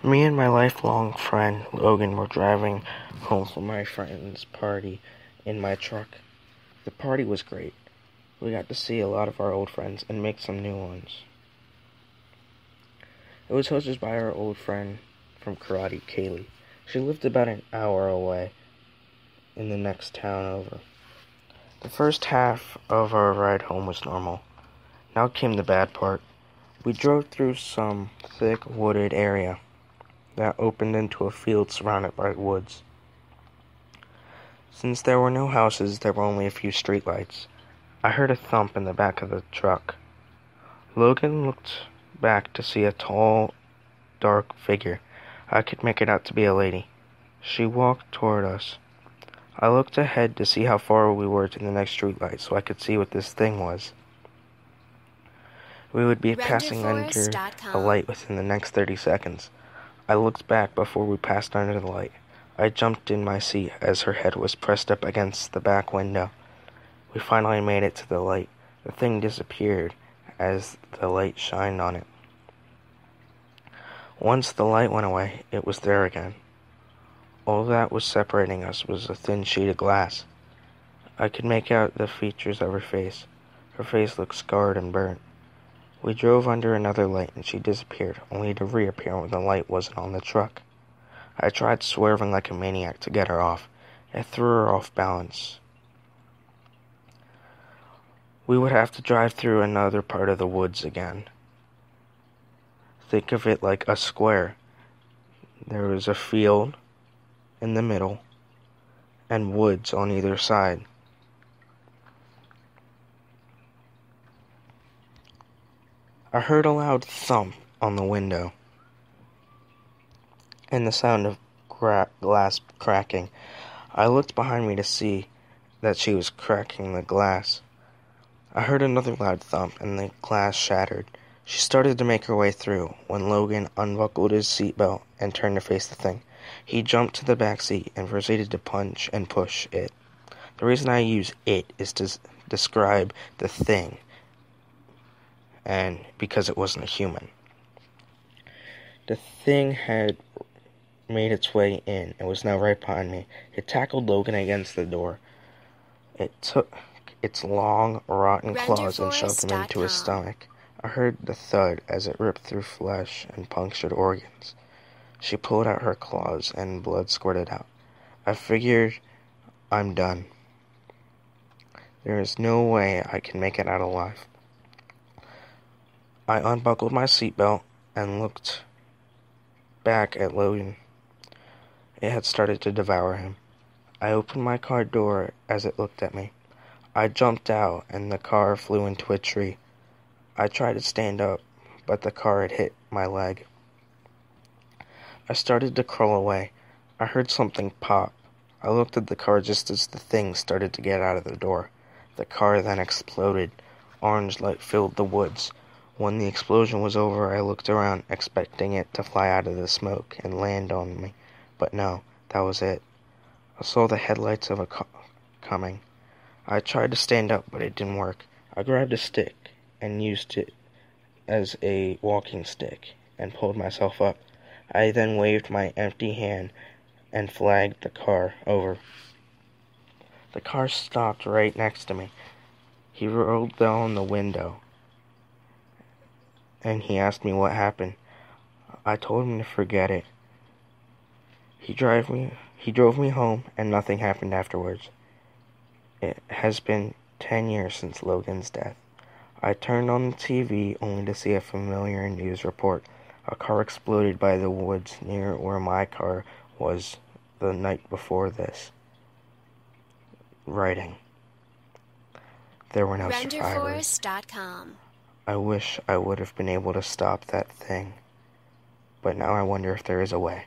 Me and my lifelong friend, Logan, were driving home from my friend's party in my truck. The party was great. We got to see a lot of our old friends and make some new ones. It was hosted by our old friend from karate, Kaylee. She lived about an hour away in the next town over. The first half of our ride home was normal. Now came the bad part. We drove through some thick wooded area that opened into a field surrounded by woods. Since there were no houses, there were only a few streetlights. I heard a thump in the back of the truck. Logan looked back to see a tall, dark figure. I could make it out to be a lady. She walked toward us. I looked ahead to see how far we were to the next streetlight so I could see what this thing was. We would be passing under the light within the next 30 seconds. I looked back before we passed under the light. I jumped in my seat as her head was pressed up against the back window. We finally made it to the light. The thing disappeared as the light shined on it. Once the light went away, it was there again. All that was separating us was a thin sheet of glass. I could make out the features of her face. Her face looked scarred and burnt. We drove under another light and she disappeared, only to reappear when the light wasn't on the truck. I tried swerving like a maniac to get her off. It threw her off balance. We would have to drive through another part of the woods again. Think of it like a square. There was a field in the middle and woods on either side. I heard a loud thump on the window and the sound of glass cracking. I looked behind me to see that she was cracking the glass. I heard another loud thump and the glass shattered. She started to make her way through when Logan unbuckled his seatbelt and turned to face the thing. He jumped to the back seat and proceeded to punch and push it. The reason I use it is to describe the thing, and because it wasn't a human. The thing had made its way in and was now right behind me. It tackled Logan against the door. It took its long, rotten claws and shoved him into his stomach. I heard the thud as it ripped through flesh and punctured organs. She pulled out her claws and blood squirted out. I figured, I'm done. There is no way I can make it out alive. I unbuckled my seatbelt and looked back at Logan. It had started to devour him. I opened my car door as it looked at me. I jumped out and the car flew into a tree. I tried to stand up, but the car had hit my leg. I started to crawl away. I heard something pop. I looked at the car just as the thing started to get out of the door. The car then exploded. Orange light filled the woods. When the explosion was over, I looked around, expecting it to fly out of the smoke and land on me. But no, that was it. I saw the headlights of a car coming. I tried to stand up, but it didn't work. I grabbed a stick and used it as a walking stick and pulled myself up. I then waved my empty hand and flagged the car over. The car stopped right next to me. He rolled down the window and he asked me what happened. I told him to forget it. He drove me home and nothing happened afterwards. It has been 10 years since Logan's death. I turned on the TV only to see a familiar news report. A car exploded by the woods near where my car was the night before this. Writing. There were no survivors. I wish I would have been able to stop that thing, but now I wonder if there is a way.